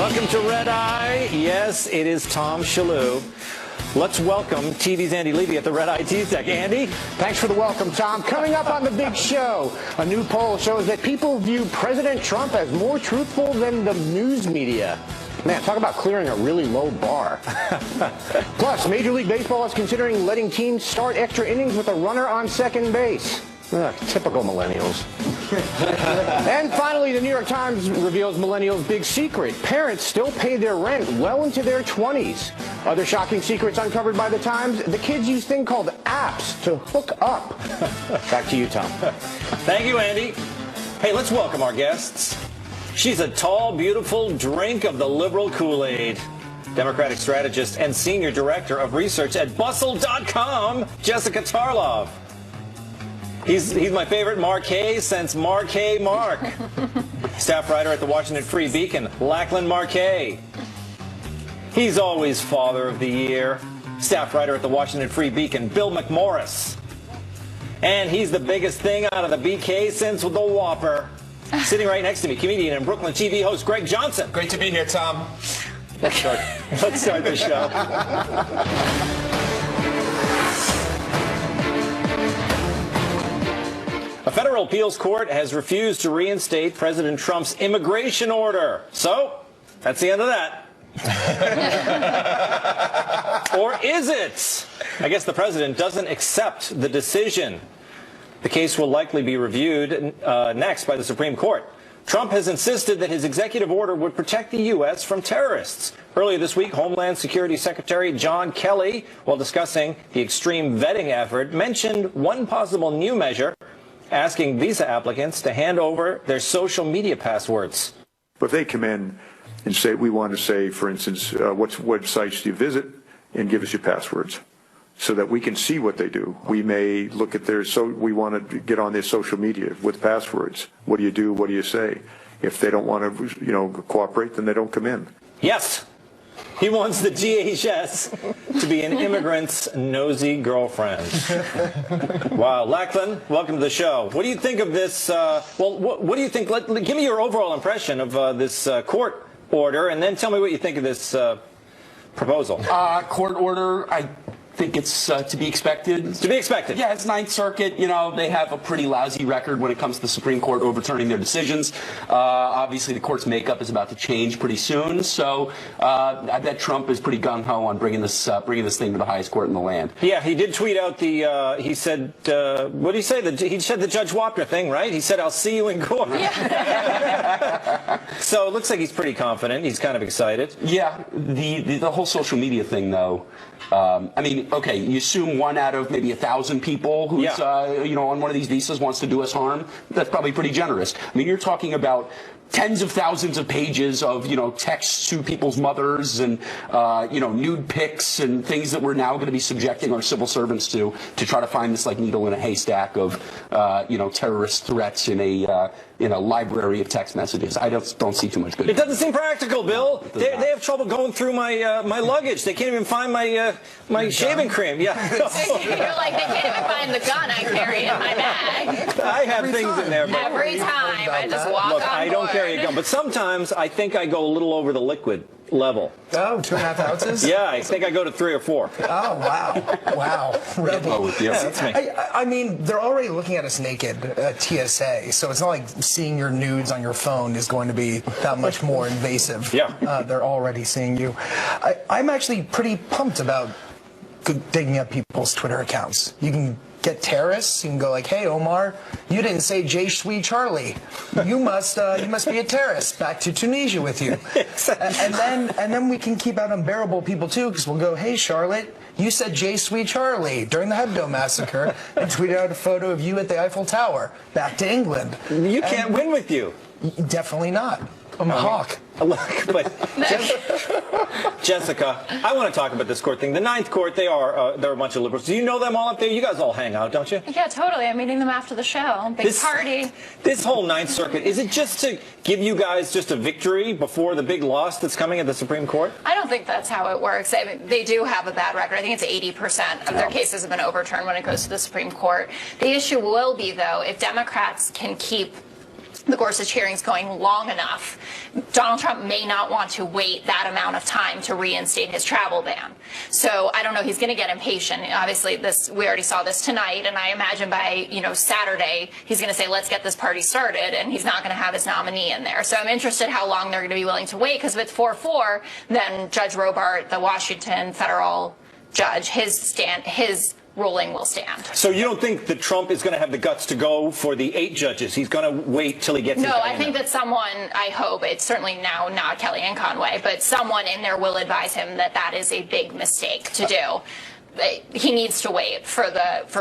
Welcome to Red Eye. Yes, it is Tom Shillue. Let's welcome TV's Andy Levy at the Red Eye T-Tech. Andy? Thanks for the welcome, Tom. Coming up on the big show, a new poll shows that people view President Trump as more truthful than the news media. Man, talk about clearing a really low bar. Plus, Major League Baseball is considering letting teams start extra innings with a runner on second base. Typical millennials. And finally, the New York Times reveals millennials' big secret. Parents still pay their rent well into their 20s. Other shocking secrets uncovered by the Times, the kids use thing called apps to hook up. Back to you, Tom. Thank you, Andy. Hey, let's welcome our guests. She's a tall, beautiful drink of the liberal Kool-Aid. Democratic strategist and senior director of research at Bustle.com, Jessica Tarlov. He's my favorite Marquet since Marquet Mark. Staff writer at the Washington Free Beacon, Lachlan Marquet. He's always Father of the Year. Staff writer at the Washington Free Beacon, Bill McMorris. And he's the biggest thing out of the BK since the Whopper. Sitting right next to me, comedian and Brooklyn TV host Greg Johnson. Great to be here, Tom. Let's start the show. A federal appeals court has refused to reinstate President Trump's immigration order. So, that's the end of that. Or is it? I guess the president doesn't accept the decision. The case will likely be reviewed next by the Supreme Court. Trump has insisted that his executive order would protect the U.S. from terrorists. Earlier this week, Homeland Security Secretary John Kelly, while discussing the extreme vetting effort, mentioned one possible new measure, asking visa applicants to hand over their social media passwords. If they come in and say, we want to say, for instance, what websites do you visit, and give us your passwords so that we can see what they do. We may look at we want to get on their social media with passwords. What do you do? What do you say? If they don't want to, cooperate, then they don't come in. Yes. He wants the DHS to be an immigrant's nosy girlfriend. Wow. Lachlan, welcome to the show. What do you think of this? What do you think? Give me your overall impression of this court order, and then tell me what you think of this proposal. Court order, I think it's to be expected. To be expected. Yeah, it's Ninth Circuit. They have a pretty lousy record when it comes to the Supreme Court overturning their decisions. Obviously, the court's makeup is about to change pretty soon, so I bet Trump is pretty gung-ho on bringing this thing to the highest court in the land. Yeah, he did tweet out he said, what did he say? He said the Judge Wapner thing, right? He said, I'll see you in court. Yeah. So it looks like he's pretty confident. He's kind of excited. Yeah, the whole social media thing, though. I mean, okay, you assume 1 out of maybe 1,000 people who's, on one of these visas wants to do us harm. That's probably pretty generous. I mean, you're talking about tens of thousands of pages of, texts to people's mothers and, nude pics and things that we're now going to be subjecting our civil servants to try to find this, needle in a haystack of, terrorist threats in a library of text messages. I don't see too much good. It doesn't seem practical, Bill. They have trouble going through my luggage. They can't even find my shaving cream. Yeah. You're like, they can't even find the gun I carry in my bag. I have things in there. Every time I just walk Look, on I don't carry a gun, but sometimes I think I go a little over the liquid level. Oh, 2.5 ounces? Yeah, I think I go to 3 or 4. Oh, wow. Wow. Rebel. Yeah, that's me. I mean, they're already looking at us naked at TSA, so it's not like seeing your nudes on your phone is going to be that much more invasive. Yeah. They're already seeing you. I'm actually pretty pumped about digging up people's Twitter accounts. You can get terrorists. You can go like, hey, Omar, you didn't say J. Sweet Charlie. You must be a terrorist. Back to Tunisia with you. Exactly. And then we can keep out unbearable people too, because we'll go, hey, Charlotte, you said J. Sweet Charlie during the Hebdo massacre and tweeted out a photo of you at the Eiffel Tower. Back to England. You can't win with you. Definitely not. I'm a hawk. Look, but Jessica, I want to talk about this court thing. The Ninth Court, they're a bunch of liberals. Do you know them all up there? You guys all hang out, don't you? Yeah, totally. I'm meeting them after the show. Big party. This whole Ninth Circuit, is it just to give you guys just a victory before the big loss that's coming at the Supreme Court? I don't think that's how it works. I mean, they do have a bad record. I think it's 80% of their cases have been overturned when it goes to the Supreme Court. The issue will be, though, if Democrats can keep the Gorsuch hearings going long enough, Donald Trump may not want to wait that amount of time to reinstate his travel ban. So I don't know, he's going to get impatient. Obviously, we already saw this tonight, and I imagine by, Saturday, he's going to say, let's get this party started, and he's not going to have his nominee in there. So I'm interested how long they're going to be willing to wait, because if it's 4-4, then Judge Robart, the Washington federal judge, his ruling will stand. So you don't think that Trump is going to have the guts to go for the 8 judges? He's going to wait till he gets No, I think that someone, I hope, it's certainly now not Kellyanne Conway, but someone in there will advise him that that is a big mistake to do. He needs to wait for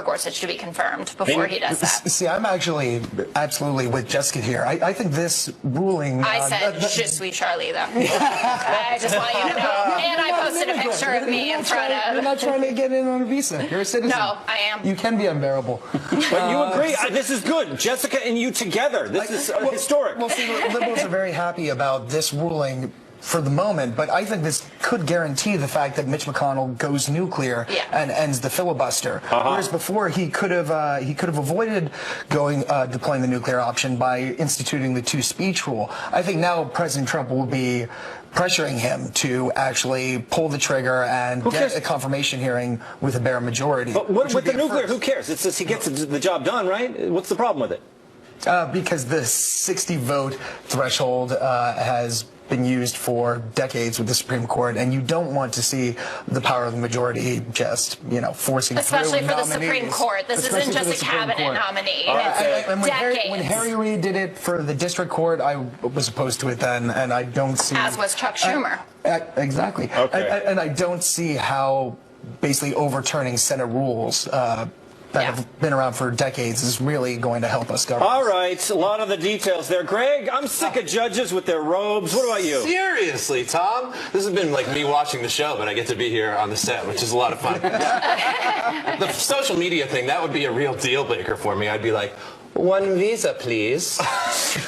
Gorsuch to be confirmed before he does that. See, I'm actually absolutely with Jessica here. I think this ruling... I said, je suis Charlie, though. I just want you to know. And I posted a picture of me in front of... You're not trying to get in on a visa. You're a citizen. No, I am. You can be unbearable. But you agree. This is good. Jessica and you together. This is historic. Well, see, liberals are very happy about this ruling for the moment, but I think this could guarantee the fact that Mitch McConnell goes nuclear and ends the filibuster. Whereas before he could have avoided deploying the nuclear option by instituting the 2-speech rule. I think now President Trump will be pressuring him to actually pull the trigger and get a confirmation hearing with a bare majority. But with the nuclear, who cares? It's just he gets the job done, right? What's the problem with it? Because the 60-vote threshold has been used for decades with the Supreme Court, and you don't want to see the power of the majority just, forcing especially through for nominees. the Supreme Court. This isn't just a cabinet nominee. And when Harry Reid did it for the district court, I was opposed to it then, and I don't see... As was Chuck Schumer. Exactly. Okay. And I don't see how basically overturning Senate rules that have been around for decades is really going to help us govern. All right, a lot of the details there. Greg, I'm sick of judges with their robes. What about you? Seriously, Tom? This has been like me watching the show, but I get to be here on the set, which is a lot of fun. The social media thing, that would be a real deal breaker for me. I'd be like, 1 visa, please.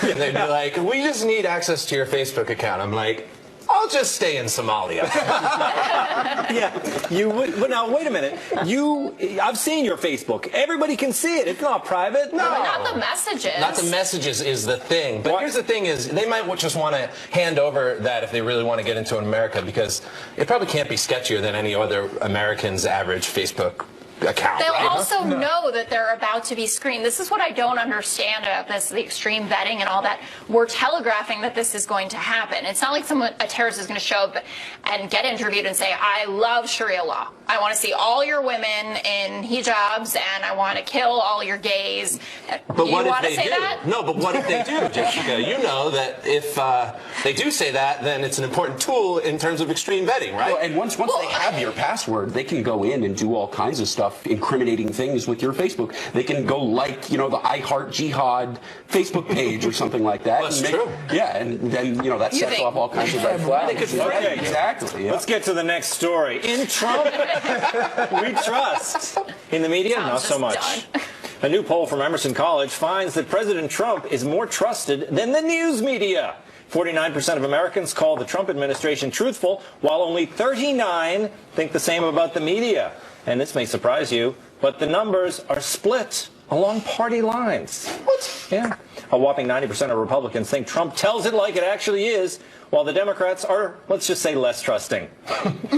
And they'd be like, we just need access to your Facebook account. I'm like, I'll just stay in Somalia. Yeah, you would. But now, wait a minute. I've seen your Facebook. Everybody can see it. It's not private. No. But not the messages. Not the messages is the thing. But here's the thing is, they might just want to hand over that if they really want to get into America, because it probably can't be sketchier than any other American's average Facebook account. They'll also know that they're about to be screened. This is what I don't understand about this, the extreme vetting and all that. We're telegraphing that this is going to happen. It's not like a terrorist is going to show up and get interviewed and say, I love Sharia law. I want to see all your women in hijabs, and I want to kill all your gays. But what if they do? That? No, but what if they do, Jessica? You know that if they do say that, then it's an important tool in terms of extreme vetting, right? Well, and once they have your password, they can go in and do all kinds of stuff, incriminating things with your Facebook. They can go the I Heart Jihad Facebook page or something like that. Well, that's true. Yeah, and then, that sets off all kinds of red flags. Okay, exactly. Yeah. Let's get to the next story. In Trump, we trust. In the media, not so much. A new poll from Emerson College finds that President Trump is more trusted than the news media. 49% of Americans call the Trump administration truthful, while only 39% think the same about the media. And this may surprise you, but the numbers are split along party lines. What? Yeah. A whopping 90% of Republicans think Trump tells it like it actually is, while the Democrats are, let's just say, less trusting.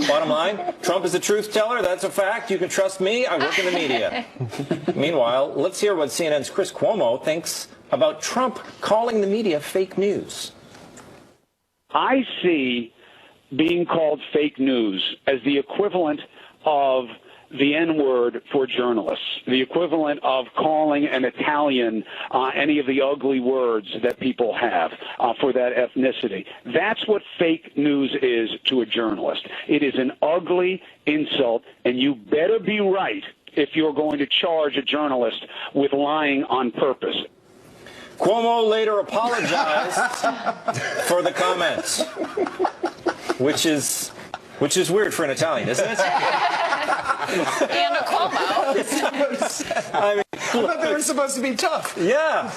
Bottom line, Trump is a truth teller. That's a fact. You can trust me. I work in the media. Meanwhile, let's hear what CNN's Chris Cuomo thinks about Trump calling the media fake news. I see being called fake news as the equivalent of the N-word for journalists, the equivalent of calling an Italian any of the ugly words that people have for that ethnicity. That's what fake news is to a journalist. It is an ugly insult, and you better be right if you're going to charge a journalist with lying on purpose. Cuomo later apologized for the comments, which is weird for an Italian, isn't it? And a Cuomo. I mean, I thought they were supposed to be tough. Yeah.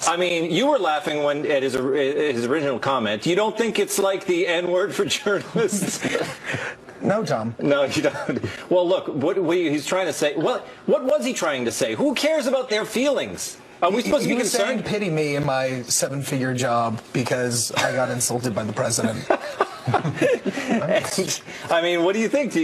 I mean, you were laughing at his original comment. You don't think it's like the N-word for journalists? No, Tom. No, you don't. Well, look, what he's trying to say. What was he trying to say? Who cares about their feelings? Are we supposed to be concerned? Pity me in my 7-figure job because I got insulted by the president. I mean, what do you think?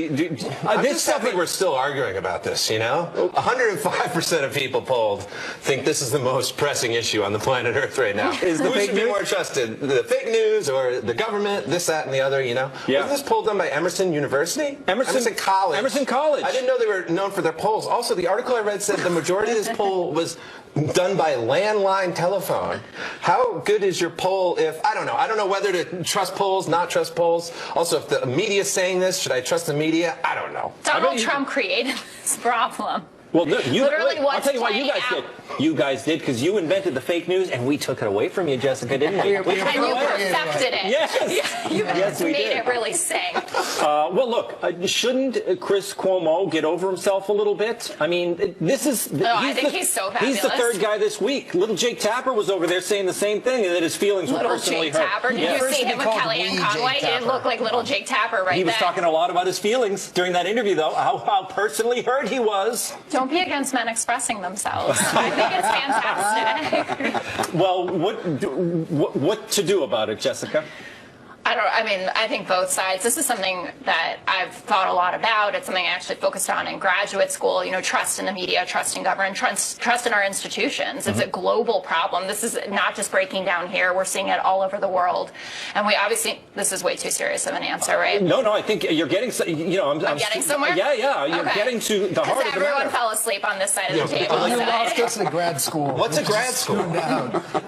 I'm just happy we're still arguing about this, you know? 105% of people polled think this is the most pressing issue on the planet Earth right now. Is the Who fake should be news? more trusted? The fake news or the government, this, that, and the other, you know? Yeah. Wasn't this poll done by Emerson University? Emerson College. Emerson College. I didn't know they were known for their polls. Also, the article I read said the majority of this poll was done by landline telephone. How good is your poll if, I don't know whether to trust polls, not trust polls. Also, if the media's saying this, should I trust the media? I don't know. Donald Trump created this problem. Well, no, I'll tell you why you guys playing did. You guys did because you invented the fake news, and we took it away from you, Jessica, didn't we? And you perfected it. Yes. You Yes, we made did. it really sing. Well, look, shouldn't Chris Cuomo get over himself a little bit? I mean, this is... I think he's so fabulous. He's the third guy this week. Little Jake Tapper was over there saying the same thing, and that his feelings were Little personally Jake hurt. Tapper. Did Yes. you see him with Kellyanne Conway? He didn't look like little Jake Tapper right He was there. talking a lot about his feelings during that interview, though, how personally hurt he was. Don't be against men expressing themselves. I think it's fantastic. Well, what to do about it, Jessica? I think both sides. This is something that I've thought a lot about. It's something I actually focused on in graduate school. You know, trust in the media, trust in government, trust in our institutions. It's a global problem. This is not just breaking down here. We're seeing it all over the world. And we obviously, this is way too serious of an answer, right? No, I think you're getting, I'm getting somewhere? Yeah, you're getting to the heart of the matter. Everyone fell asleep on this side of the table. You lost us in grad school. What's a grad school?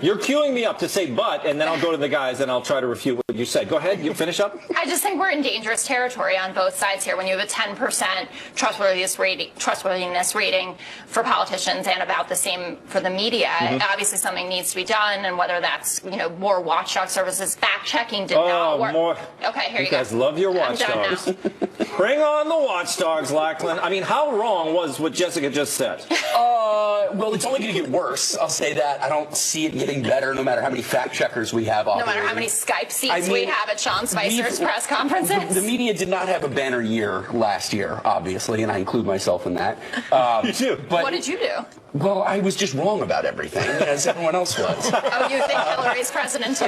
You're queuing me up to say but, and then I'll go to the guys and I'll try to refute what you said. Go ahead, you finish up. I just think we're in dangerous territory on both sides here. When you have a 10% trustworthiness rating for politicians and about the same for the media, obviously something needs to be done. And whether that's more watchdog services, fact checking did not work. More. Okay, here you guys go. love your I'm done watchdogs. now. Bring on the watchdogs, Lachlan. I mean, how wrong was what Jessica just said? Well, it's only going to get worse. I'll say that. I don't see it getting better, no matter how many fact checkers we have. No matter how many Skype seats we have at Sean Spicer's press conferences. The media did not have a banner year last year, obviously, and I include myself in that. You do. What did you do? Well, I was just wrong about everything, as everyone else was. Oh, you think Hillary's president too?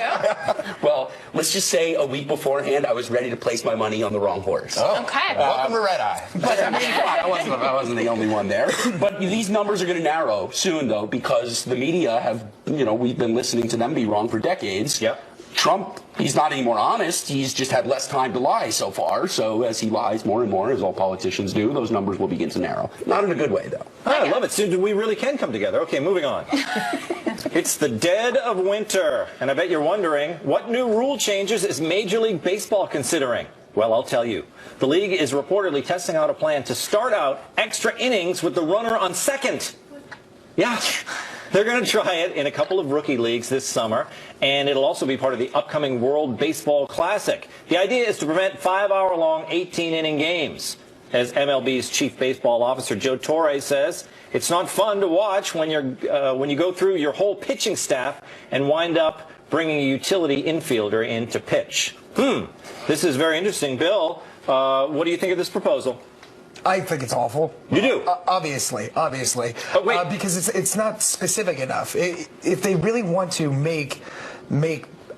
Well, let's just say a week beforehand, I was ready to place my money on the wrong horse. Oh, okay. Welcome to Red Eye. But I mean, I wasn't the only one there. But these numbers are going to narrow soon, though, because the media have, we've been listening to them be wrong for decades. Yep. Trump, he's not any more honest. He's just had less time to lie so far. So as he lies more and more, as all politicians do, those numbers will begin to narrow. Not in a good way, though. Oh, I love it. Soon we really can come together. Okay, moving on. It's the dead of winter, and I bet you're wondering, what new rule changes is Major League Baseball considering? Well, I'll tell you. The league is reportedly testing out a plan to start out extra innings with the runner on second. Yeah. They're going to try it in a couple of rookie leagues this summer, and it'll also be part of the upcoming World Baseball Classic. The idea is to prevent 5-hour-long 18-inning games. As MLB's chief baseball officer Joe Torre says, it's not fun to watch when you go through your whole pitching staff and wind up bringing a utility infielder in to pitch. This is very interesting. Bill, what do you think of this proposal? I think it's awful. You do? Obviously. But wait. Because it's not specific enough. If they really want to make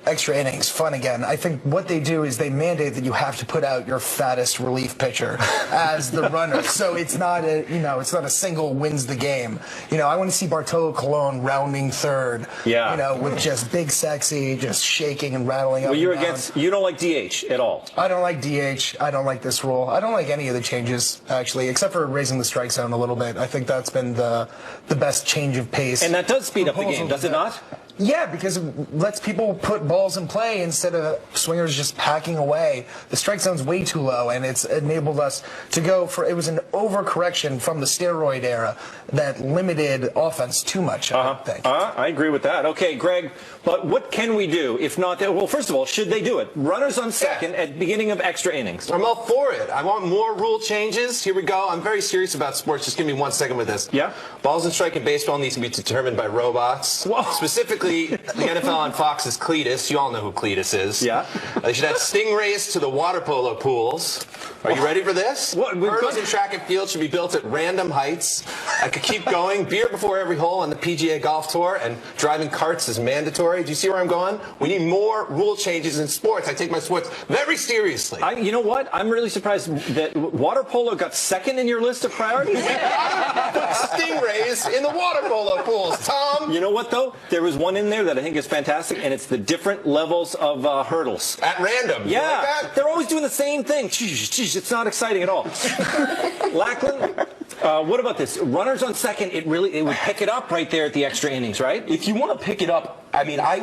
extra innings fun again, I think what they do is they mandate that you have to put out your fattest relief pitcher as the runner. So it's not a single wins the game. I want to see Bartolo Colon rounding third. Yeah. With just big sexy, just shaking and rattling up. Well, you don't like DH at all. I don't like DH. I don't like this rule. I don't like any of the changes, actually, except for raising the strike zone a little bit. I think that's been the best change of pace. And that does speed up the game, does it not? Yeah, because it lets people put balls in play instead of swingers just packing away. The strike zone's way too low, and it's enabled us to go for, it was an overcorrection from the steroid era that limited offense too much, I think. I agree with that. Okay, Greg, but what can we do if not that? Well, first of all, should they do it? Runners on second at beginning of extra innings. I'm all for it. I want more rule changes. Here we go. I'm very serious about sports. Just give me 1 second with this. Yeah? Balls and strike in baseball needs to be determined by robots. Whoa. Specifically basically, the NFL on Fox is Cletus. You all know who Cletus is. Yeah. They should add stingrays to the water polo pools. Are you ready for this? Hurdles and track and field should be built at random heights. I could keep going. Beer before every hole on the PGA Golf Tour, and driving carts is mandatory. Do you see where I'm going? We need more rule changes in sports. I take my sports very seriously. You know what? I'm really surprised that water polo got second in your list of priorities. Stingrays in the water polo pools, Tom. You know what, though? There was one in there that I think is fantastic, and it's the different levels of hurdles. At random. Yeah. You like that? They're always doing the same thing. It's not exciting at all. Lackland, what about this? Runners on second, it would pick it up right there at the extra innings, right? If you want to pick it up, I mean, I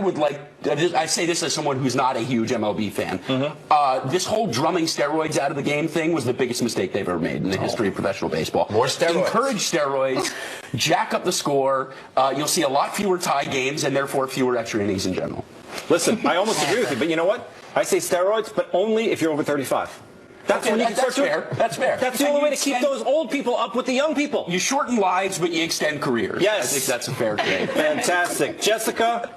say this as someone who's not a huge MLB fan. This whole drumming steroids out of the game thing was the biggest mistake they've ever made in the history of professional baseball. More steroids. Encourage steroids, jack up the score. You'll see a lot fewer tie games and therefore fewer extra innings in general. Listen, I almost agree with you, but you know what? I say steroids, but only if you're over 35. That's when you can start doing it. That's fair. That's the only way to keep those old people up with the young people. You shorten lives, but you extend careers. Yes. I think that's a fair thing. Fantastic. Jessica?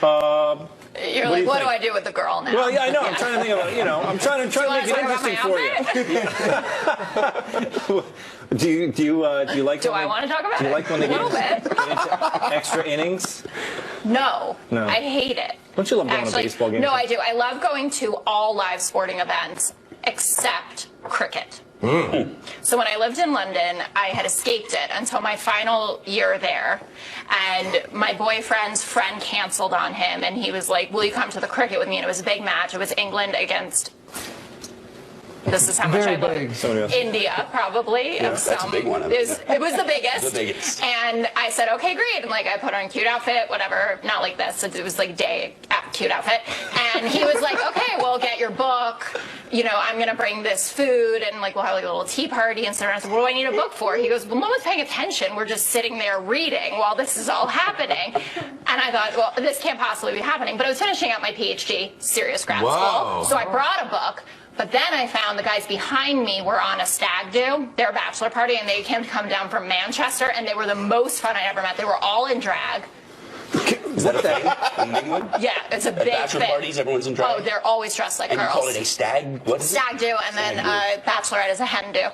You're like, what do I do with the girl now? Well, yeah, I know. I'm trying to think about, I'm trying to make it interesting for you. Do you like? Do I want to talk about it? Do you like when they a little bit? get into extra innings? No, I hate it. Don't you love going to baseball games? No, I do. I love going to all live sporting events except cricket. So when I lived in London, I had escaped it until my final year there, and my boyfriend's friend canceled on him, and he was like, will you come to the cricket with me? And it was a big match. It was England against... This is how much I love India, probably. Yeah, that's a big one. It was the biggest. The biggest. And I said, okay, great. And like, I put on a cute outfit, whatever. Not like this. It was like day cute outfit. And he was like, okay, well, get your book. You know, I'm going to bring this food, and like, we'll have like a little tea party and stuff. And I said, what do I need a book for? He goes, well, no one's paying attention. We're just sitting there reading while this is all happening. And I thought, well, this can't possibly be happening. But I was finishing out my PhD, serious grad school. So I brought a book. But then I found the guys behind me were on a stag do, their bachelor party, and they came to come down from Manchester, and they were the most fun I'd ever met. They were all in drag. Is that a thing in England? Yeah, it's a big bachelor thing. Parties, everyone's in drag? Oh, they're always dressed like girls. And you call it a stag? What is stag do, and then bachelorette is a hen do.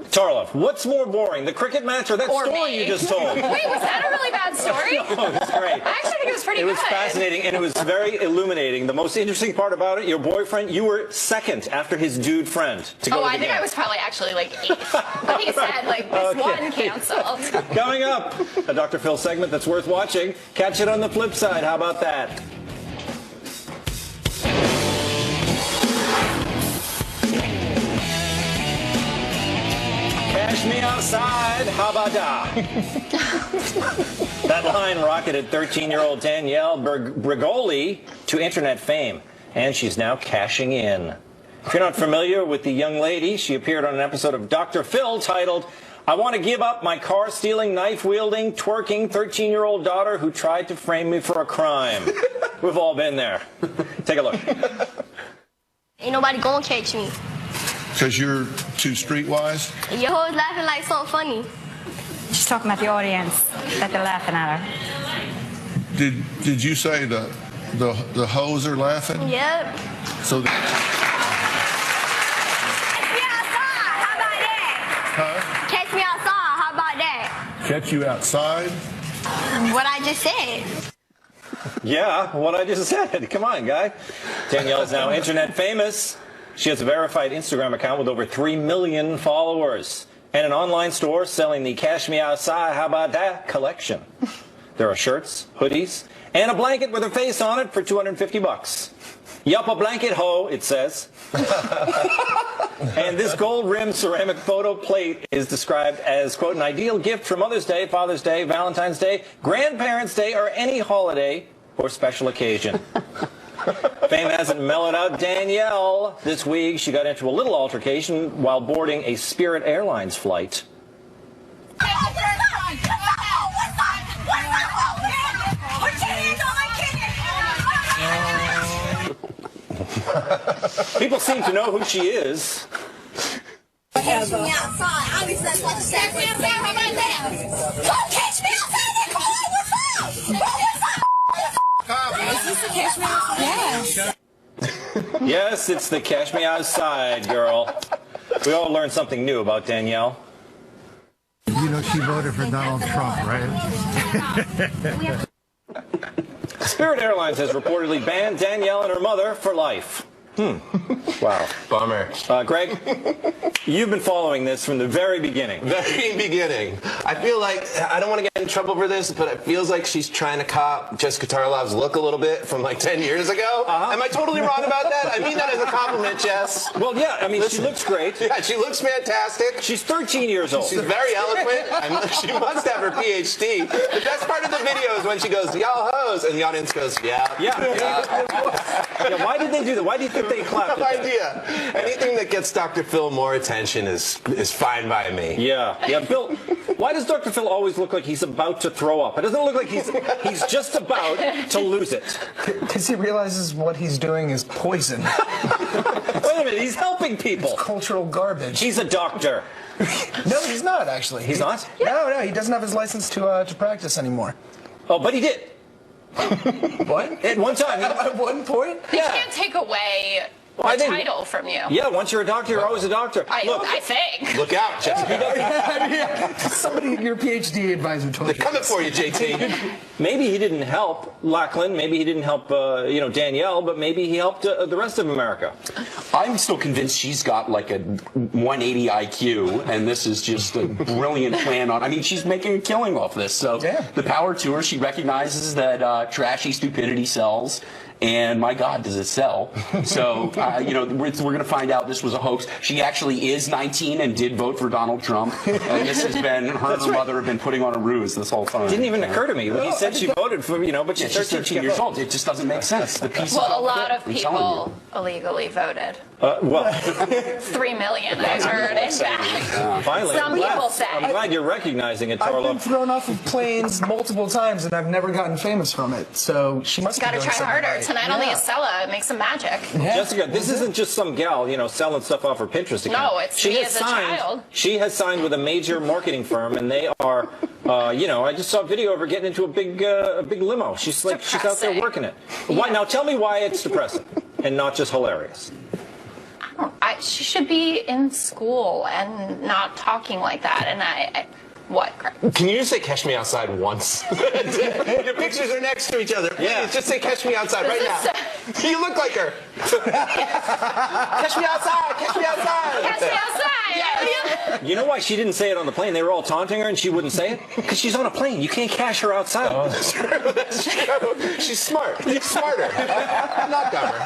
Tarlov, what's more boring, the cricket match or that story you just told? Wait, was that a really bad story? No, it was great. I actually think it was pretty good. It was fascinating, and it was very illuminating. The most interesting part about it, your boyfriend, you were second after his dude friend to go to the I think game. I was probably actually like 8th. But he said, like, this one canceled. Coming up, a Dr. Phil segment that's worth watching. Catch it on the flip side. How about that? Cash me outside, how about that? That line rocketed 13-year-old Danielle Bregoli to internet fame, and she's now cashing in. If you're not familiar with the young lady, she appeared on an episode of Dr. Phil titled, I want to give up my car-stealing, knife-wielding, twerking 13-year-old daughter who tried to frame me for a crime. We've all been there. Take a look. Ain't nobody gonna catch me. Because you're too streetwise? Your hoes laughing like something funny. She's talking about the audience, that they're laughing at her. Did you say the hoes are laughing? Yep. So Catch me outside, how about that? catch you outside? What I just said. Yeah, what I just said. Come on, guy. Danielle is now internet famous. She has a verified Instagram account with over 3 million followers and an online store selling the Cash Me Outside, how about that collection. There are shirts, hoodies, and a blanket with her face on it for $250. Yup, a blanket ho, it says. And this gold-rimmed ceramic photo plate is described as, quote, an ideal gift for Mother's Day, Father's Day, Valentine's Day, Grandparents' Day, or any holiday or special occasion. Fame hasn't mellowed out Danielle. This week, she got into a little altercation while boarding a Spirit Airlines flight. People seem to know who she is. Catch me outside. I was like, what's that? Don't catch me outside. What's up? Yes, it's the Cash Me Outside girl. We all learned something new about Danielle. You know, she voted for Donald Trump, right? Spirit Airlines has reportedly banned Danielle and her mother for life. Wow. Bummer. Greg, you've been following this from the very beginning. Very beginning. I feel like, I don't want to get in trouble for this, but it feels like she's trying to cop Jessica Tarlov's look a little bit from like 10 years ago. Am I totally wrong about that? I mean that as a compliment, Jess. Well, yeah, I mean, she looks great. Yeah, she looks fantastic. She's 13 years old. She's very eloquent. She must have her PhD. The best part of the video is when she goes, y'all hoes, and the audience goes, yeah. Yeah, why did they do that? Why do you think they clapped? No idea. Anything that gets Dr. Phil more attention is fine by me. Yeah, Bill, why does Dr. Phil always look like he's about to throw up? It doesn't look like he's just about to lose it. Because he realizes what he's doing is poison. Wait a minute, he's helping people. It's cultural garbage. He's a doctor. No, he's not, actually. He's not? No, he doesn't have his license to practice anymore. Oh, but he did. What? At one time. At one point? They can't take away a title from you. Yeah, once you're a doctor, you're always a doctor. I think. Look out, Jessica. Somebody, your PhD advisor told you. They're coming for you, JT. Maybe he didn't help Lachlan. Maybe he didn't help, Danielle, but maybe he helped the rest of America. I'm still convinced she's got like a 180 IQ, and this is just a brilliant plan on. I mean, she's making a killing off this. So the power to her. She recognizes that trashy stupidity sells. And my God, does it sell? So, we're going to find out this was a hoax. She actually is 19 and did vote for Donald Trump. And this has been, her and her mother have been putting on a ruse this whole time. Didn't even occur to me. When he said she voted for, but she's 13 years old. It just doesn't make sense. The piece Well, a lot of people illegally voted. 3 million, I heard, in fact. Finally. Some people say. I'm glad you're recognizing it, Tarlo. I've been thrown off of planes multiple times, and I've never gotten famous from it. So she must Got to try harder. Right. Tonight on the Acela, make some magic. Jessica, this isn't just some gal, selling stuff off her Pinterest account. No, it's me as a child. She has signed with a major marketing firm, and they are, I just saw a video of her getting into a big limo. She's out there working it. Why? Now tell me why it's depressing and not just hilarious. She should be in school and not talking like that. And what? Can you just say "Catch Me Outside" once? Your pictures are next to each other. Please, just say "Catch Me Outside" right now. You look like her. Catch me outside! Catch me outside! Catch me outside! Yes. You know why she didn't say it on the plane? They were all taunting her, and she wouldn't say it because she's on a plane. You can't cash her outside. Oh, that's true. That's true. She's smart. She's smarter. Not dumber.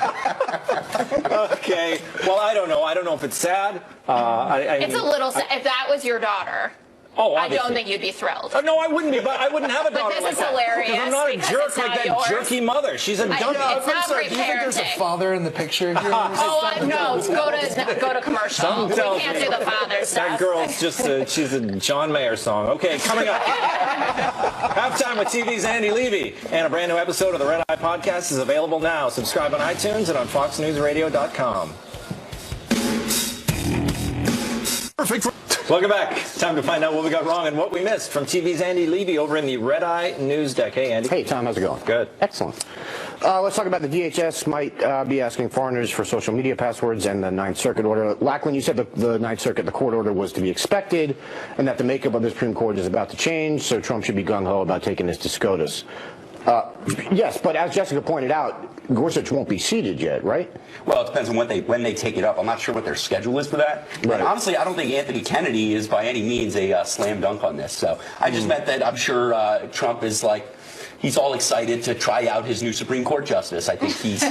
Okay. Well, I don't know. I don't know if it's sad. It's a little sad. If that was your daughter. Oh, I don't think you'd be thrilled. No, I wouldn't be, but I wouldn't have a daughter But like this that. is hilarious. Because I'm not a jerk like that jerky mother. She's a donkey. It's not great Do you think there's a parenting. father in the picture here? No, go to commercial. We can't do the father stuff. That girl's just she's a John Mayer song. Okay, coming up. Halftime with TV's Andy Levy. And a brand new episode of the Red Eye Podcast is available now. Subscribe on iTunes and on FoxNewsRadio.com. Perfect. Welcome back. Time to find out what we got wrong and what we missed from TV's Andy Levy over in the Red Eye News Deck. Hey, Andy. Hey, Tom. How's it going? Good. Excellent. Let's talk about the DHS might be asking foreigners for social media passwords and the Ninth Circuit order. Lachlan, you said the Ninth Circuit, the court order was to be expected and that the makeup of the Supreme Court is about to change, so Trump should be gung-ho about taking this to SCOTUS. Yes, but as Jessica pointed out, Gorsuch won't be seated yet, right? Well, it depends on when they take it up. I'm not sure what their schedule is for that. Right. And honestly, I don't think Anthony Kennedy is by any means a slam dunk on this. So I just meant that I'm sure Trump is he's all excited to try out his new Supreme Court justice. I think he's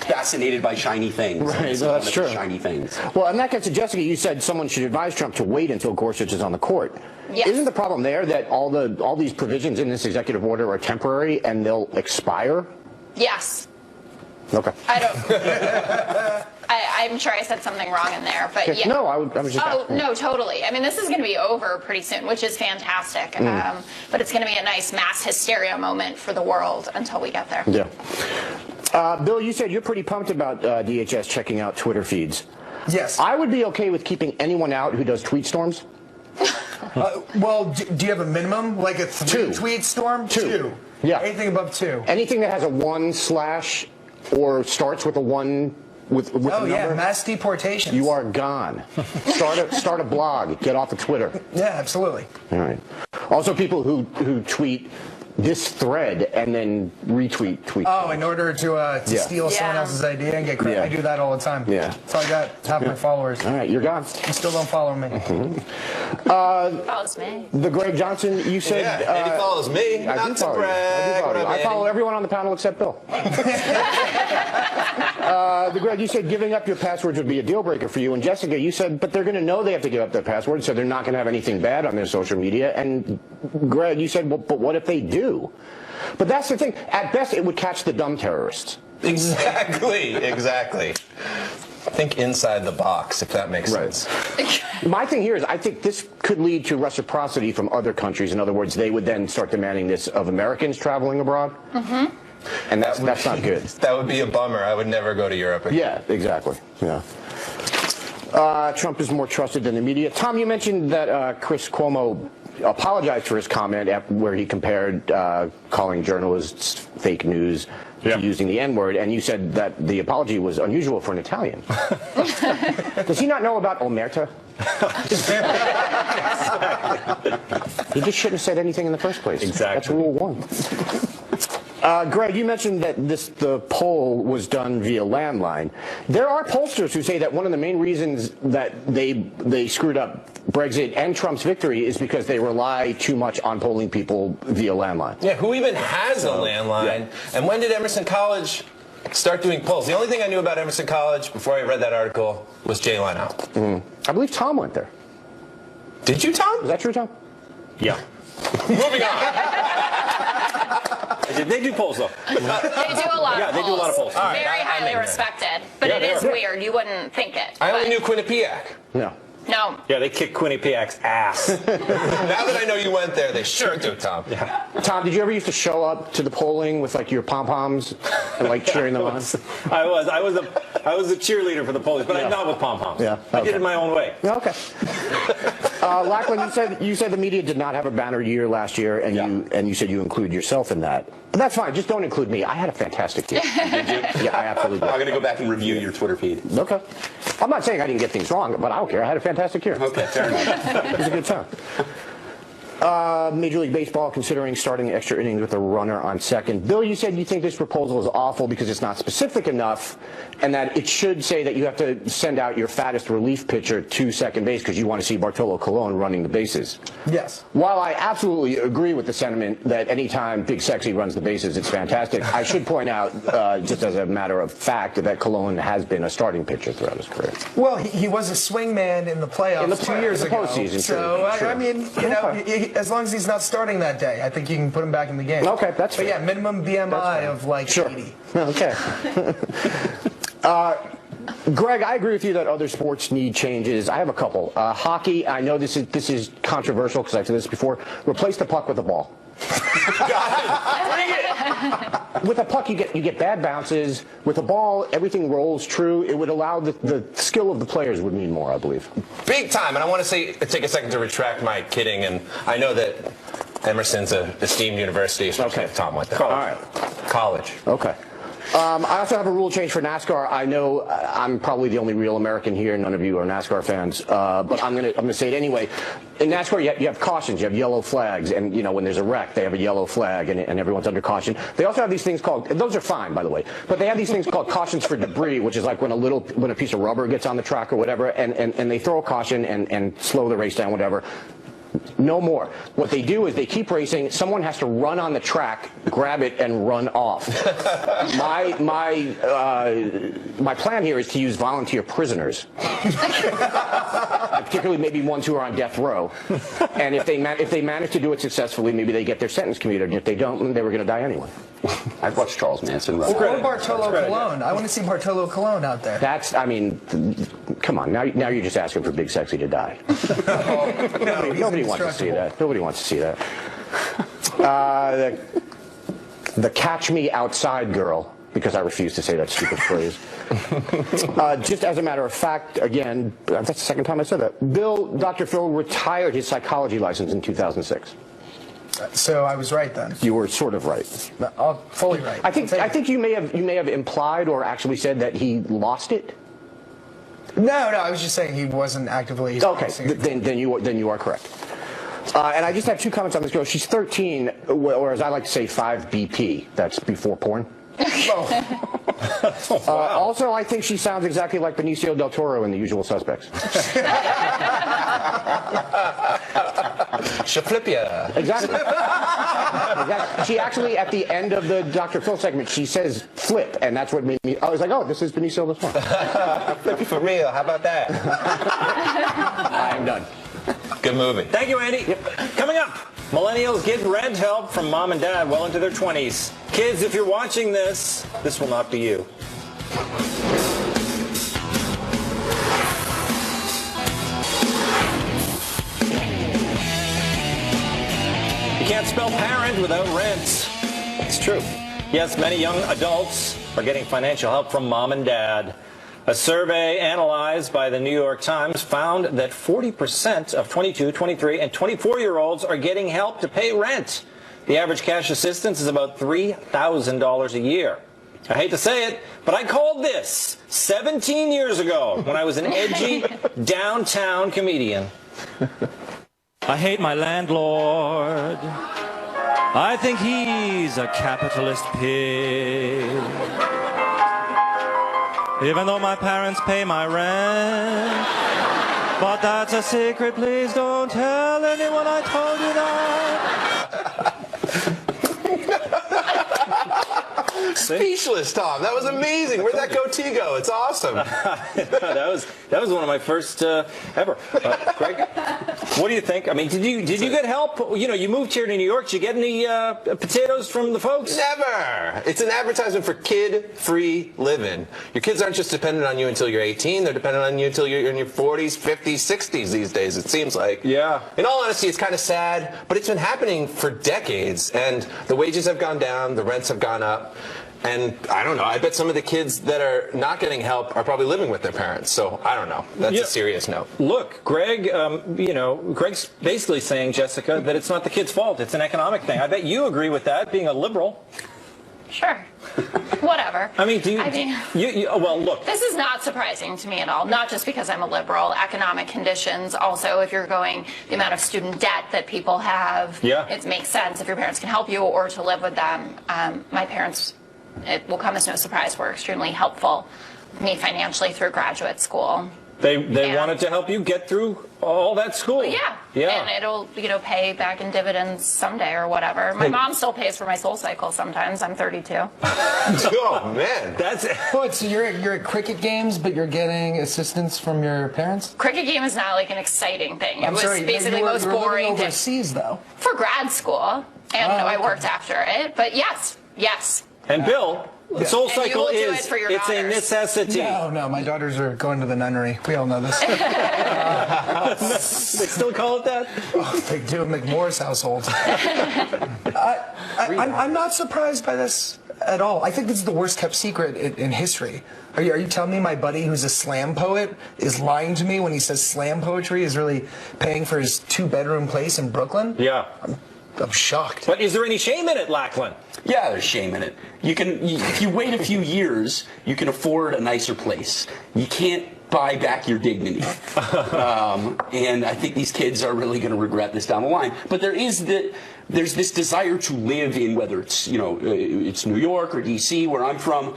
fascinated by shiny things. Right, that's true. Shiny things. Well, and that gets to Jessica. You said someone should advise Trump to wait until Gorsuch is on the court. Yes. Isn't the problem there that all these provisions in this executive order are temporary and they'll expire? Yes. Okay. I don't. I'm sure I said something wrong in there, but yeah. No, I was just. Oh, no, totally. I mean, this is going to be over pretty soon, which is fantastic. But it's going to be a nice mass hysteria moment for the world until we get there. Yeah. Bill, you said you're pretty pumped about DHS checking out Twitter feeds. Yes. I would be okay with keeping anyone out who does tweet storms. Well, do you have a minimum? Like a 3 tweet storm? 2. Yeah. Anything above 2. Anything that has a 1/ or starts with a 1 with Oh a yeah, number, mass deportations. you are gone. Start a blog. Get off of Twitter. Yeah, absolutely. All right. Also, people who tweet this thread and then retweet tweet. Oh, in order to steal someone else's idea and get credit. Yeah. I do that all the time. Yeah. So I got half my followers. All right, you're gone. You still don't follow me. Follows me. The Greg Johnson, you said. Yeah, and he follows me. I do follow you. I follow everyone on the panel except Bill. The Greg, you said giving up your passwords would be a deal breaker for you. And Jessica, you said, but they're going to know they have to give up their passwords, so they're not going to have anything bad on their social media. And Greg, you said, well, but what if they do? But that's the thing. At best, it would catch the dumb terrorists. Exactly. Think inside the box, if that makes sense. My thing here is I think this could lead to reciprocity from other countries. In other words, they would then start demanding this of Americans traveling abroad. Mm-hmm. And that's not good. That would be a bummer. I would never go to Europe again. Yeah, exactly. Yeah. Trump is more trusted than the media. Tom, you mentioned that Chris Cuomo apologized for his comment where he compared calling journalists fake news to using the N-word, and you said that the apology was unusual for an Italian. Does he not know about omerta? He just shouldn't have said anything in the first place. Exactly. That's rule 1. Greg, you mentioned that the poll was done via landline. There are pollsters who say that one of the main reasons that they screwed up Brexit and Trump's victory is because they rely too much on polling people via landline. Yeah, who even has a landline? Yeah. And when did Emerson College start doing polls? The only thing I knew about Emerson College before I read that article was Jay Leno. I believe Tom went there. Did you, Tom? Is that true, Tom? Yeah. Moving on. They do polls, though. They do a lot of polls. Yeah, they do a lot of polls. Very highly respected. But it is weird. You wouldn't think it. I only knew Quinnipiac. No. No. Yeah, they kicked Quinnipiac's ass. Now that I know you went there, they sure do, Tom. Yeah. Tom, did you ever used to show up to the polling with like your pom-poms and like cheering them on? I was a cheerleader for the polls, but not with pom-poms. Yeah. I did it my own way. Okay. Lachlan, you said the media did not have a banner year last year, and you said you include yourself in that. But that's fine. Just don't include me. I had a fantastic year. Did you? Yeah, I absolutely did. I'm going to go back and review your Twitter feed. Okay. I'm not saying I didn't get things wrong, but I don't care. I had a fantastic year. Okay, fair enough. It was a good time. Major League Baseball considering starting extra innings with a runner on second. Bill, you said you think this proposal is awful because it's not specific enough, and that it should say that you have to send out your fattest relief pitcher to second base because you want to see Bartolo Colon running the bases. Yes. While I absolutely agree with the sentiment that anytime Big Sexy runs the bases, it's fantastic, I should point out, just as a matter of fact, that Colon has been a starting pitcher throughout his career. Well, he was a swingman in the playoffs 2 years ago. Postseason, so, true. I mean, you know, as long as he's not starting that day, I think you can put him back in the game. Okay, that's fair. But yeah, minimum BMI of like 80. Okay. Greg, I agree with you that other sports need changes. I have a couple. Hockey, I know this is controversial because I've said this before. Replace the puck with the ball. With a puck, you get bad bounces. With a ball, everything rolls true. It would allow the skill of the players would mean more, I believe. Big time. And I want to take a second to retract my kidding. And I know that Emerson's an esteemed university, especially if Tom went there. All right. College. Okay. I also have a rule change for NASCAR. I know I'm probably the only real American here. None of you are NASCAR fans, but I'm gonna say it anyway. In NASCAR, you have cautions. You have yellow flags, and you know when there's a wreck, they have a yellow flag, and everyone's under caution. They also have these things called, and those are fine, by the way, but they have these things called cautions for debris, which is like when a piece of rubber gets on the track or whatever, and they throw a caution and slow the race down, whatever. No more. What they do is they keep racing. Someone has to run on the track, grab it, and run off. My plan here is to use volunteer prisoners, particularly maybe ones who are on death row. And if they manage to do it successfully, maybe they get their sentence commuted. And if they don't, they were going to die anyway. I've watched Charles Manson run. Or Bartolo Colon. I want to see Bartolo Colon out there. Come on. Now you're just asking for Big Sexy to die. Nobody wants to see that. Nobody wants to see that. The catch me outside girl, because I refuse to say that stupid phrase. Just as a matter of fact, again, that's the second time I said that. Dr. Phil retired his psychology license in 2006. So I was right then. You were sort of right. Fully right. I think you may have implied or actually said that he lost it. No, I was just saying he wasn't actively. Okay, then you are correct. And I just have two comments on this girl. She's 13, or as I like to say, 5 BP. That's before porn. Also, I think she sounds exactly like Benicio del Toro in The Usual Suspects. She'll flip ya. Exactly. She actually, at the end of the Dr. Phil segment, she says flip, and that's what made me. I was like, oh, this is Benicio del Toro. Flip you for real. How about that? I'm done. Good movie. Thank you, Andy. Yep. Coming up, millennials get rent help from mom and dad well into their 20s. Kids, if you're watching this, this will not be you. You can't spell parent without rent. It's true. Yes, many young adults are getting financial help from mom and dad. A survey analyzed by the New York Times found that 40% of 22, 23, and 24-year-olds are getting help to pay rent. The average cash assistance is about $3,000 a year. I hate to say it, but I called this 17 years ago when I was an edgy downtown comedian. I hate my landlord. I think he's a capitalist pig. Even though my parents pay my rent. But that's a secret, please don't tell anyone I told you that. Speechless, Tom. That was amazing. Where'd that goatee go? It's awesome. that was one of my first ever. Greg, what do you think? I mean, did you get help? You know, you moved here to New York. Did you get any potatoes from the folks? Never. It's an advertisement for kid-free living. Your kids aren't just dependent on you until you're 18. They're dependent on you until you're in your 40s, 50s, 60s these days, it seems like. Yeah. In all honesty, it's kind of sad, but it's been happening for decades. And the wages have gone down. The rents have gone up. And I don't know. I bet some of the kids that are not getting help are probably living with their parents. So I don't know. That's a serious note. Look, Greg, Greg's basically saying, Jessica, that it's not the kid's fault. It's an economic thing. I bet you agree with that, being a liberal. Sure. Whatever. I mean, well, look. This is not surprising to me at all, not just because I'm a liberal. Economic conditions, also, if you're going, the amount of student debt that people have, it makes sense if your parents can help you or to live with them. My parents, it will come as no surprise, were extremely helpful with me financially through graduate school. They wanted to help you get through all that school. Yeah. And it'll, pay back in dividends someday or whatever. My mom still pays for my Soul Cycle sometimes. I'm 32. Oh, man. So you're at cricket games, but you're getting assistance from your parents? Cricket game is not like an exciting thing. I'm sorry, basically the most boring thing. Overseas, though. For grad school. And I worked after it. But yes. And Bill, Soul Cycle it's a necessity. No, my daughters are going to the nunnery. We all know this. They still call it that? Oh, they do in McMoore's household. I'm not surprised by this at all. I think this is the worst kept secret in history. Are you telling me my buddy who's a slam poet is lying to me when he says slam poetry is really paying for his 2-bedroom place in Brooklyn? Yeah. I'm shocked. But is there any shame in it, Lachlan? Yeah, there's shame in it. If you wait a few years, you can afford a nicer place. You can't buy back your dignity. And I think these kids are really going to regret this down the line. But there's this desire to live in, whether it's it's New York or D.C., where I'm from.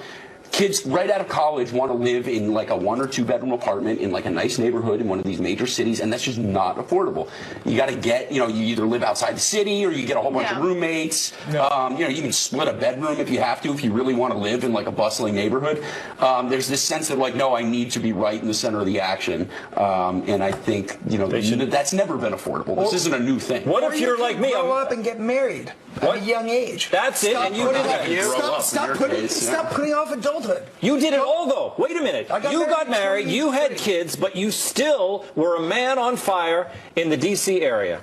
Kids right out of college want to live in like a 1 or 2 bedroom apartment in like a nice neighborhood in one of these major cities, and that's just not affordable. You got to get, you either live outside the city or you get a whole bunch of roommates. You can split a bedroom if you have to, if you really want to live in like a bustling neighborhood. There's this sense that like, no, I need to be right in the center of the action, and I think that's never been affordable. This isn't a new thing. What if you're like me? Grow up and get married at a young age. That's it. Stop putting off adulthood. You did it all, though. Wait a minute. You got married, you had kids, but you still were a man on fire in the D.C. area.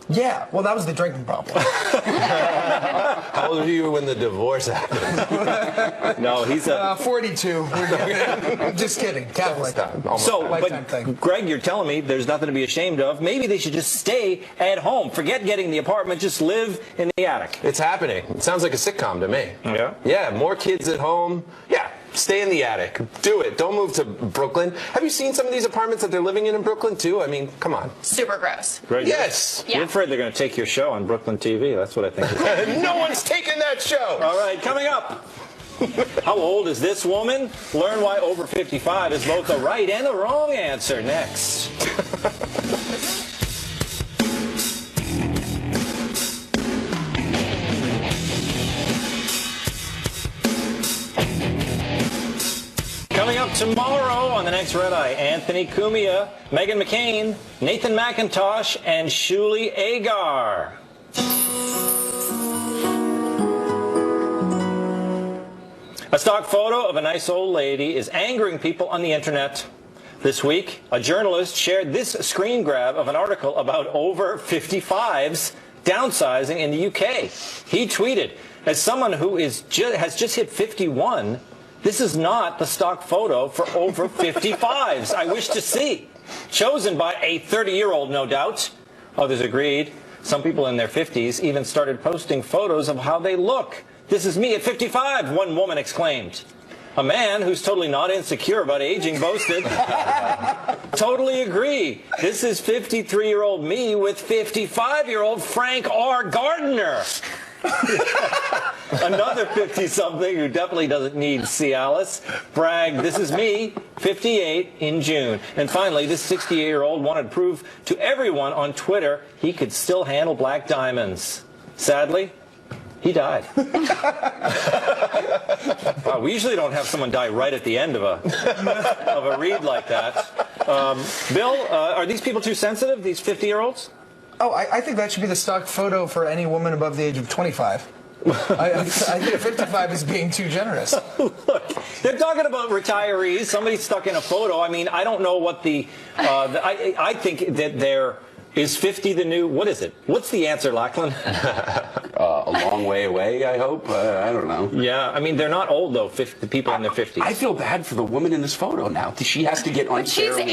Yeah, well, that was the drinking problem. How old were you when the divorce happened? No, he's 42. I'm just kidding. Catholic. So, Lifetime but thing. Greg, you're telling me there's nothing to be ashamed of. Maybe they should just stay at home. Forget getting the apartment. Just live in the attic. It's happening. It sounds like a sitcom to me. Yeah? Yeah, more kids at home. Yeah, stay in the attic. Do it. Don't move to Brooklyn. Have you seen some of these apartments that they're living in Brooklyn, too? I mean, come on. Super gross. Greg, Yes. You're afraid they're going to take your show on Brooklyn TV. That's what I think. No one's taking that show. All right, coming up. How old is this woman? Learn why over 55 is both the right and the wrong answer next. Coming up tomorrow on the next Red Eye, Anthony Cumia, Meghan McCain, Nathan McIntosh, and Shillue Agar. A stock photo of a nice old lady is angering people on the internet. This week, a journalist shared this screen grab of an article about over 55s downsizing in the UK. He tweeted, as someone who has just hit 51, this is not the stock photo for over 55s I wish to see. Chosen by a 30-year-old, no doubt. Others agreed. Some people in their 50s even started posting photos of how they look. This is me at 55, one woman exclaimed. A man who's totally not insecure about aging boasted, totally agree. This is 53-year-old me with 55-year-old Frank R. Gardner. Another 50-something who definitely doesn't need Cialis bragged, this is me, 58, in June. And finally, this 68-year-old wanted to prove to everyone on Twitter he could still handle black diamonds. Sadly, he died. Wow, we usually don't have someone die right at the end of a read like that. Bill, are these people too sensitive, these 50-year-olds? Oh, I think that should be the stock photo for any woman above the age of 25. I think 55 is being too generous. Look, they're talking about retirees. Somebody stuck in a photo. I mean, I don't know what I think that there is 50 the new, what is it? What's the answer, Lachlan? A long way away, I hope. I don't know. Yeah, I mean, they're not old, though, the people in their 50s. I feel bad for the woman in this photo now. She has to get But she's 80.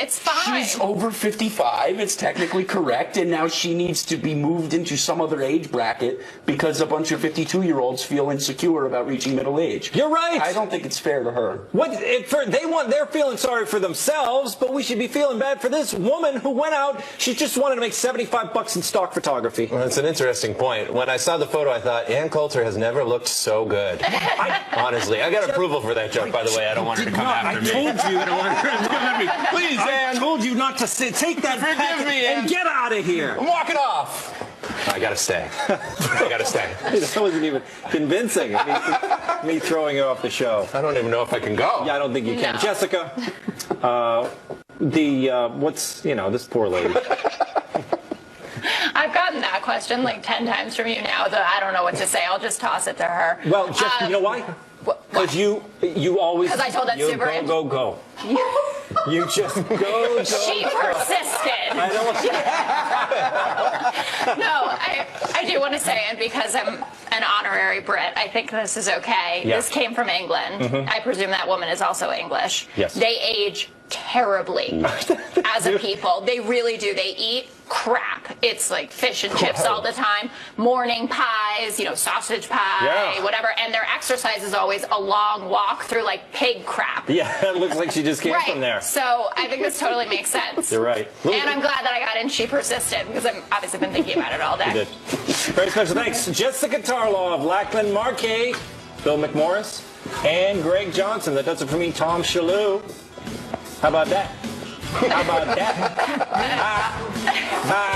It's fine. She's over 55. It's technically correct. And now she needs to be moved into some other age bracket because a bunch of 52-year-olds feel insecure about reaching middle age. You're right. I don't think it's fair to her. They're feeling sorry for themselves, but we should be feeling bad for this woman who went out. She just wanted to make $75 in stock photography. Well, that's an interesting point. When I saw the photo, I thought, Ann Coulter has never looked so good. Honestly, I got approval for that joke, by the way. I don't want her to come after me. I told you I don't want her to come after me. Please, Ann. I told you not to take that Forgive me, Ann. and get out of here. I'm walking off. I gotta stay. I gotta stay. That wasn't even convincing. Me throwing her off the show. I don't even know if I can go. Yeah, I don't think you can. Jessica, this poor lady. I've gotten that question like 10 times from you now that I don't know what to say. I'll just toss it to her. Well, Jessica, you know why? Because you always... Because I told that super... Go. You just go. She persisted. No, I do want to say, and because I'm an honorary Brit, I think this is okay. Yeah. This came from England. Mm-hmm. I presume that woman is also English. Yes. They age terribly as a people. They really do. They eat crap. It's like fish and chips all the time. Morning pies, sausage pie, whatever. And their exercise is always a long walk through like pig crap. Yeah, it looks like she just came from there. So I think this totally makes sense. You're right. And I'm glad that I got in. She persisted because I've obviously been thinking about it all day. You did. Very special thanks. Jessica Tarlov, Lachlan Marquet, Bill McMorris, and Greg Johnson. That does it for me, Tom Shillue. How about that? How about that? Bye.